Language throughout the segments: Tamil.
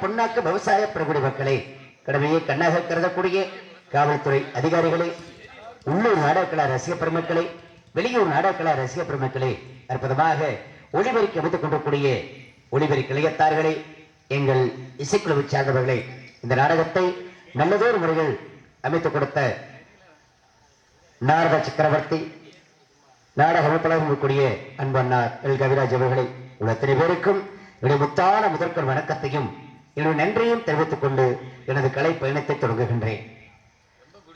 பொன்னாக்க விவசாய பிரகுடி மக்களே, கடமையை கண்ணாக கருதக்கூடிய காவல்துறை அதிகாரிகளே, உள்ளூர் நாடகக்கலா ரசிக பெருமக்களே, வெளியூர் நாடகக்கலா ரசிக பெருமக்களே, அற்புதமாக ஒளிபெருக்கி அமைத்துக் கொண்டிருக்கூடிய ஒளிபெருக்கி இளையத்தார்களே, எங்கள் இசைக்குழுவை சார்ந்தவர்களே, இந்த நாடகத்தை நல்லதொரு முறையில் அமைத்துக் கொடுத்த நாரத சக்கரவர்த்தி நாடக அமைப்பாளர் கூடிய அன்பண்ணார் எல் கவிராஜ் அவர்களை உள்ள அத்தனை பேருக்கும் என்னுடைய முத்தான முதற்கொள் வணக்கத்தையும் என்னுடைய நன்றியும் தெரிவித்துக் கொண்டு எனது கலை பயணத்தை தொடங்குகின்றேன்.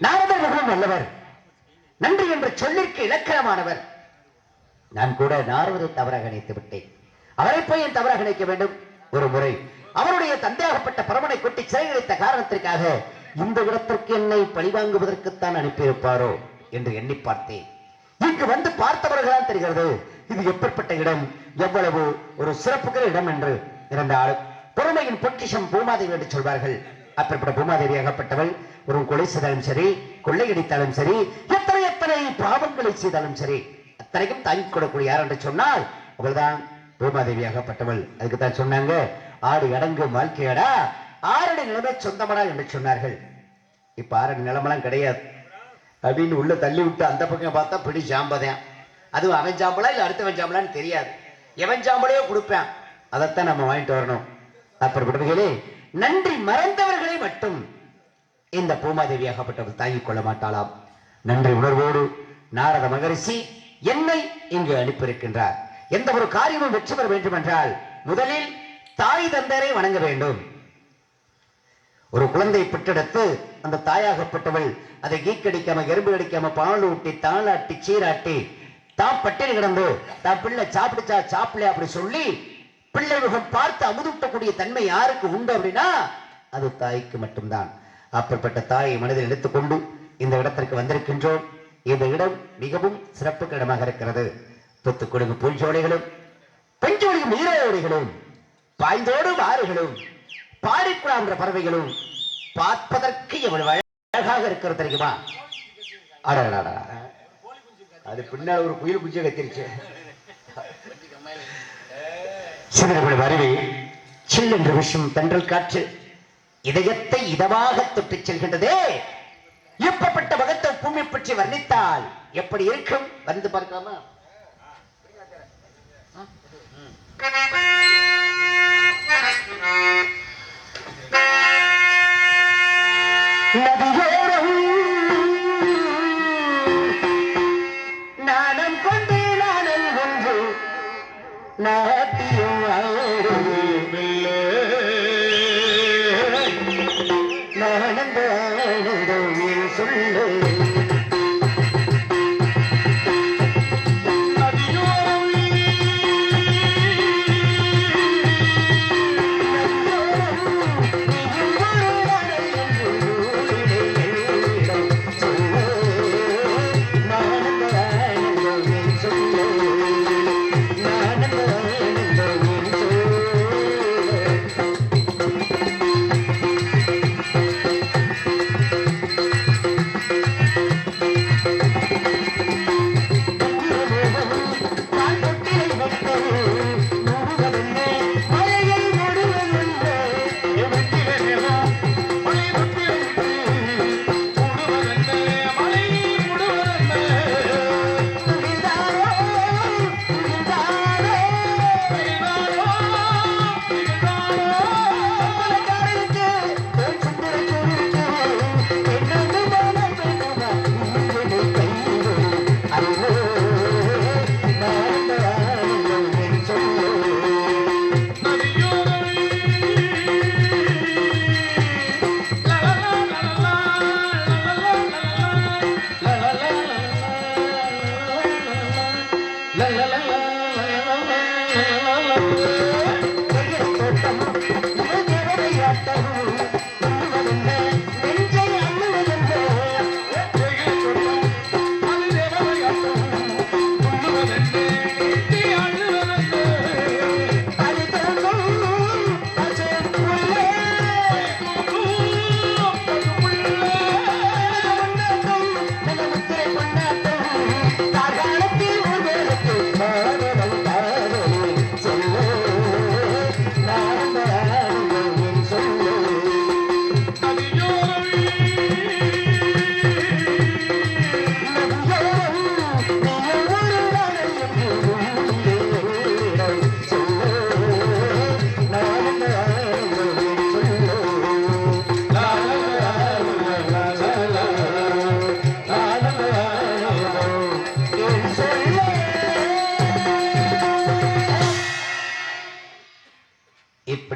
நாரதர் மிகவும் நல்லவர், நன்றி என்ற சொல்லிற்கு இலக்கணமானவர். நான் கூட நாரதரை தவறாக நினைத்து விட்டேன். அவரை போய் என் தவறாக நினைக்க வேண்டும்? ஒரு முறை அவருடைய தந்தையாகப்பட்ட பரமனை கொட்டி சிறையளித்த காரணத்திற்காக இந்த இடத்திற்கு என்னை பழிவாங்குவதற்குத்தான் அனுப்பியிருப்பாரோ என்று எண்ணி பார்த்தேன். இங்கு வந்து பார்த்தவர்களால் தெரிகிறது இது எப்படிப்பட்ட இடம், எவ்வளவு ஒரு சிறப்புகிற இடம் என்று. இரண்டாள் பொறுமையின் பொக்கிஷம் பூமாதேவி என்று சொல்வார்கள். அப்படிப்பட்ட பூமாதேவியாகப்பட்டவள் ஒரு கொலை செய்தாலும் சரி, கொள்ளையடித்தாலும் சரி, எத்தனை எத்தனை பாவங்களை செய்தாலும் சரி, அத்தனைக்கும் தாங்கிக் கொள்ளக்கூடிய யார் என்று சொன்னால் அவள்தான் பூமாதேவியாகப்பட்டவள். அதுக்குத்தான் சொன்னாங்க, ஆடு அடங்கும் வாழ்க்கையடா, ஆறடி நிலைமை சொந்தமடா என்று சொன்னார்கள். இப்ப ஆறடி நிலமெல்லாம் கிடையாது அப்படின்னு உள்ள தள்ளி விட்டு அந்த பக்கம் பார்த்தா பிடி சாம்பதான். அதுவும் அவன் சாம்பலா இல்ல அடுத்தவன் சாம்பலான்னு தெரியாது. எவன் சாம்பலையோ கொடுப்பேன், அதைத்தான் நம்ம வாங்கிட்டு வரணும். அப்படிப்பட்டவர்களே, நன்றி மறந்தவர்களை மட்டும் இந்த பூமாதேவியாகப்பட்டவள் தாங்கிக் கொள்ள மாட்டாளாம். நன்றி உணர்வோடு நாரத மகரிஷி என்னை இங்கு அனுப்பியிருக்கின்றார். எந்த ஒரு காரியமும் வெற்றி பெற வேண்டும் என்றால் முதலில் தாய் தந்தரை வணங்க வேண்டும். ஒரு குழந்தை பெற்றெடுத்து அந்த தாயாகப்பட்டவள் அதை கீக்கடிக்காம, எறும்பு கடிக்காம, பால் ஊட்டி, தாளாட்டி, சீராட்டி, தான் பட்டினி கிடந்து தான் பிள்ளை சாப்பிடுச்சா சாப்பிடல அப்படி சொல்லி பிள்ளை முகம் பார்த்து அமுதூட்டக்கூடிய தன்மை யாருக்கு உண்டு அப்படின்னா அது தாய்க்கு மட்டும்தான். அப்படிப்பட்ட தாயை மனதில் எடுத்துக்கொண்டு இந்த இடத்திற்கு வந்திருக்கின்றோம். இந்த இடம் மிகவும் சிறப்பு இடமாக இருக்கிறது. தொத்துக்கொடுங்கு பூஞ்சோலைகளும் பெஞ்சோடியும் நீரோடிகளும் பாய்ந்தோடும் ஆறுகளும் பாடிக்குழான்ற பறவைகளும் பார்ப்பதற்கு எவ்வளவு அழகாக இருக்கிறது தெரியுமா? அது பின்னால் ஒரு குயில் குஞ்சை கத்திருச்சு. சிதறப்படும் அருவி சில் என்று விஷம் தென்றல் காற்று இதயத்தை இதமாக தொட்டுச் செல்கின்றதே. எப்பப்பட்ட மகத்தை பூமி பற்றி வர்ணித்தால் எப்படி இருக்கும்? வந்து பார்க்கலாமா? நதியோரம் நாணம் கொண்டு நாணம் ஒன்று நாட்டியம் நாணந்த சொல்லு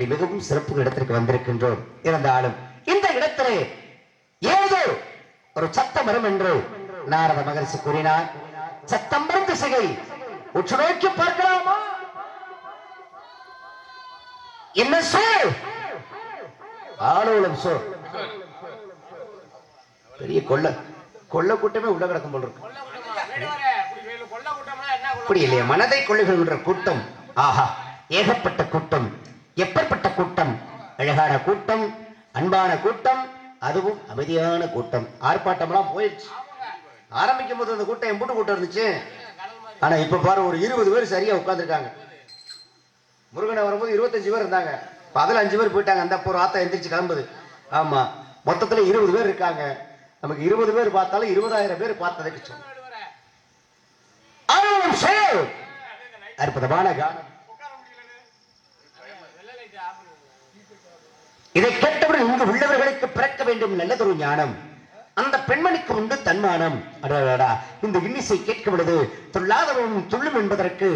இப்படி மிகவும் சிறப்பு இடத்திற்கு வந்திருக்கின்றோம். இருந்தாலும் இந்த இடத்திலே ஏதோ ஒரு சத்த மரம் என்று நாரத மகரிஷி கூறினார். சத்தம் வரும் திசையை உற்று நோக்கி பார்க்கலாமா? என்ன சொல்? ஆலோலம் சொல். பெரிய கொள்ள கூட்டமே உள்ள கிடக்கும் போல் இருக்கு. அப்படி இல்லையா? மனதை கொள்ளுகின்ற கூட்டம். ஆஹா, ஏகப்பட்ட கூட்டம். எப்பேற்பட்ட கூட்டம்? அழகான கூட்டம், அன்பான கூட்டம், அதுவும் அமைதியான கூட்டம். ஆர்ப்பாட்டம் எல்லாம் போயிடுச்சு. ஆரம்பிக்கும் போது அந்த கூட்டம் எம்பூட்டு கூட்டம் இருந்துச்சு. ஆனா இப்ப பாரு, ஒரு 20 பேர் சரியா உட்கார்ந்துருக்காங்க. முருகனை வரும்போது 25 பேர் இருந்தாங்க. அதில் 5 பேர் போயிட்டாங்க. அந்த ஒரு ஆத்தா எந்திரிச்சு கிளம்புது. ஆமா, மொத்தத்துல 20 பேர் இருக்காங்க. நமக்கு 20 பேர் பார்த்தாலும் 20,000 பேர் பார்த்ததுக்கு சொன்ன அற்புதமான கானம். இதை கேட்டவுடன் இங்கு உள்ளவர்களுக்கு பிறக்க வேண்டும் நல்லதொரு ஞானம். அந்த பெண்மணிக்கு உண்டு தன்மானம். அடடா, இந்த இன்னிசை கேட்கும் பொழுது துள்ளாதவன் துள்ளும் என்பதற்கு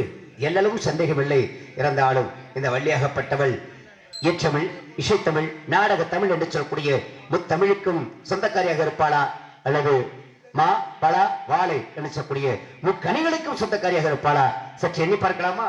எல்லளவும் சந்தேகமில்லை. இருந்தாலும் இந்த வள்ளியாகப்பட்டவள் இயற்றமிழ், இசைத்தமிழ், நாடக தமிழ் என்று சொல்லக்கூடிய முத்தமிழுக்கும் சொந்தக்காரியாக இருப்பாளா, அல்லது மா பலா வாழை என்று சொல்லக்கூடிய முக்கணிகளுக்கும் சொந்தக்காரியாக இருப்பாளா? சற்று எண்ணி பார்க்கலாமா?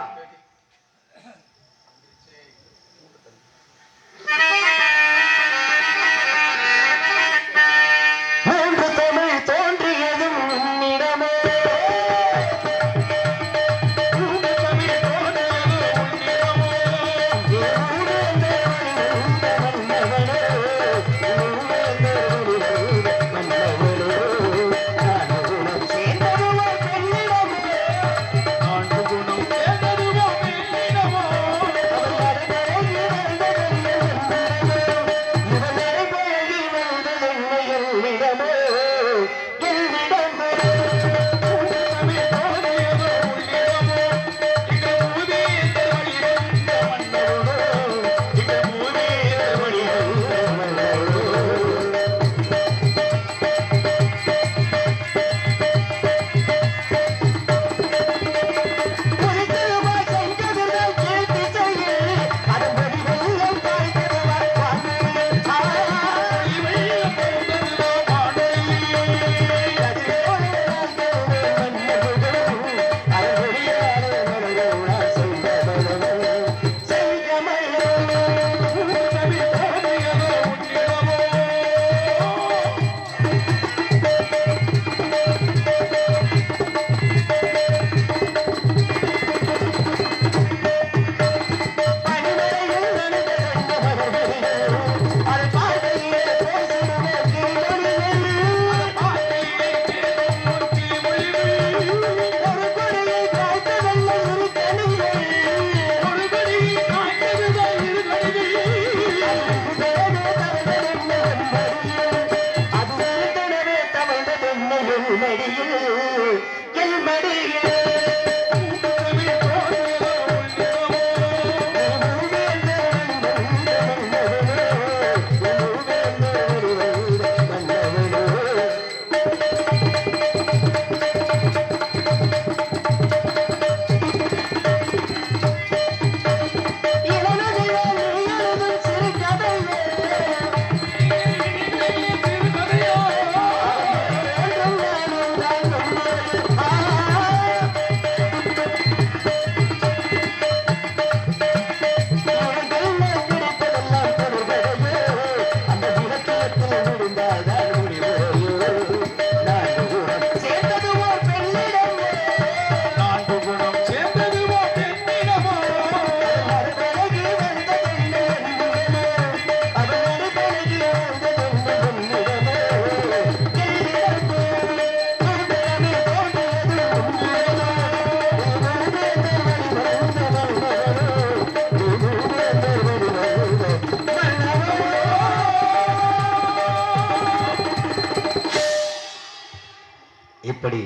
இப்படி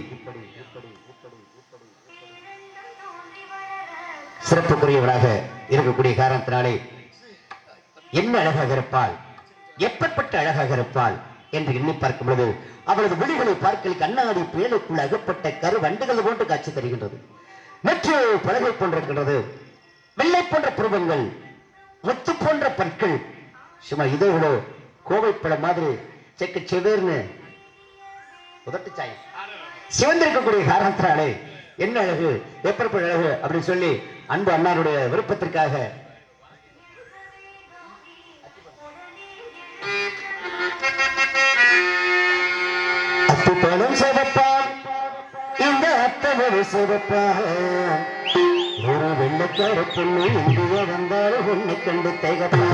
சிறப்புக்குரியவராக இருக்கக்கூடிய காரணத்தினாலே என்ன அழகாக இருப்பாள், எப்பற்பட்ட அழகாக இருப்பாள் என்று எண்ணி பார்க்கும் பொழுது அவரது விழிகளை பார்க்கல் கண்ணாடி பேலுக்குள் அகப்பட்ட கருவண்டுகள் போன்று காட்சி தருகின்றது. நெற்று பலகை போன்றிருக்கின்றது. வெள்ளை போன்ற புருவங்கள், முத்து போன்ற பற்கள், சும்மா இதோ கோவைப்பழம் மாதிரி செக்கு செவேர்னு உதட்டு சாயம் சிவந்திருக்கக்கூடிய காரணத்தினாலே என்ன அழகு, எப்பற்ப அழகு அப்படின்னு சொல்லி அன்பு அண்ணாருடைய விருப்பத்திற்காக அத்துப்பணம் சிவப்பா, இந்த அத்தமது சிவப்பா, ஒரு வெள்ளக்கார பொண்ணு இந்திய வந்தால் ஒண்ணு கண்டு தேகப்பா.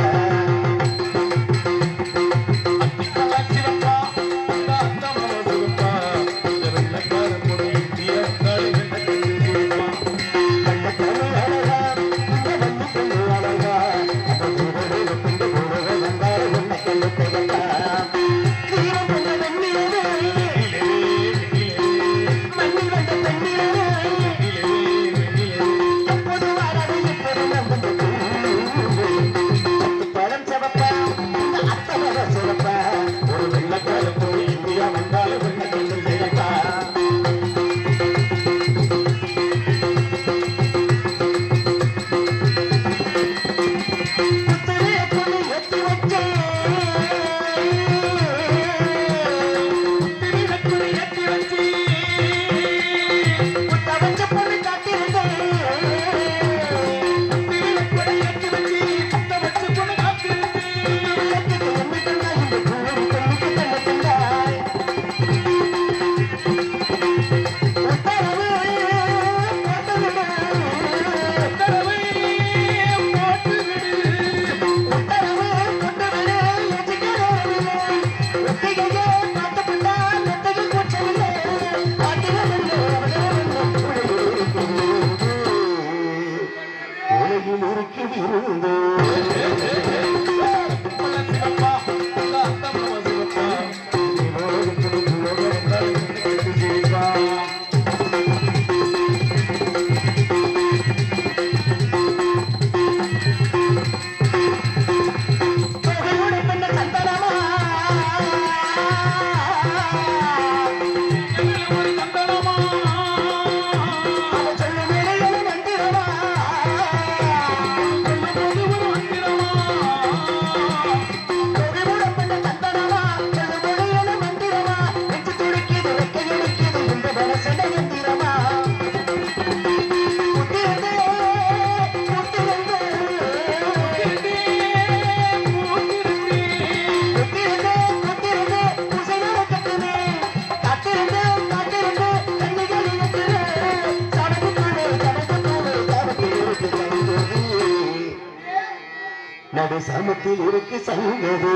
நடு சமத்தில் இருக்கு சங்கது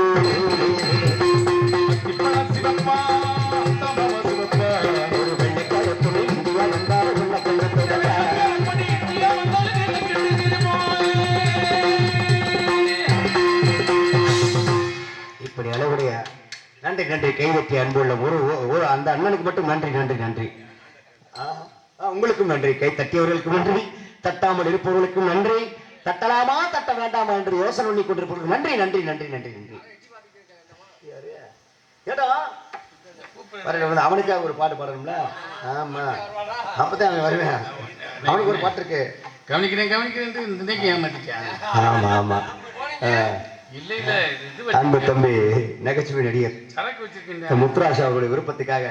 ஒரு வெள்ளைக்கார துணை இந்தியா வந்தாலும் உள்ள இப்படி அளவுடைய நன்றி நன்றி கைவற்றி அன்புள்ள ஒரு அந்த அண்ணனுக்கு மட்டும் நன்றி நன்றி நன்றி. உங்களுக்கும் நன்றி, கை தட்டியவர்களுக்கும் நன்றி, தட்டாமல் இருப்பவர்களுக்கும் நன்றி, தட்டலாமா தட்ட வேண்டாமா என்று யோசனை பண்ணி கொண்டிருப்பவர்கள் நன்றி நன்றி நன்றி நன்றி நன்றி. அவனுக்காக ஒரு பாட்டு பாடணும்ல, ஆமா அப்பதான் அவன் வருவேன். அவனுக்கு ஒரு பாட்டு இருக்கு, ஆமா ஆமா. அன்பு தம்பி நகைச்சுவை நடிகர் முத்துராஜ் அவர்களுடைய விருப்பத்துக்காக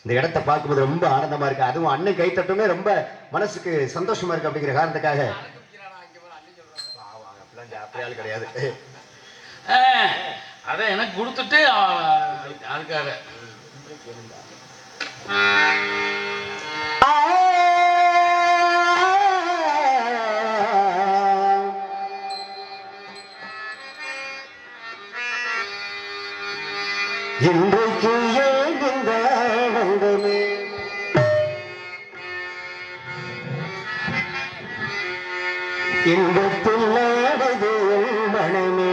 இந்த இடத்தை பார்க்கும்போது ரொம்ப ஆனந்தமா இருக்கு. அதுவும் அண்ணன் கை தட்டுமே ரொம்ப மனசுக்கு சந்தோஷமா இருக்கு. அப்படிங்கிற காரணத்துக்காக கிடையாது, அத எனக்கு கொடுத்துட்டு அதுக்காக இன்றைக்கு ஏன் இந்த ஆனந்தமே இன்பத்தில் நாடது மனமே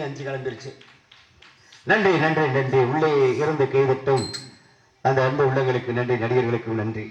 5 கிளம்பிருச்சு. நன்றி நன்றி நன்றி. உள்ளே இருந்து கைதட்டும் அந்த அன்பு உள்ளங்களுக்கு நன்றி, நடிகர்களுக்கும் நன்றி.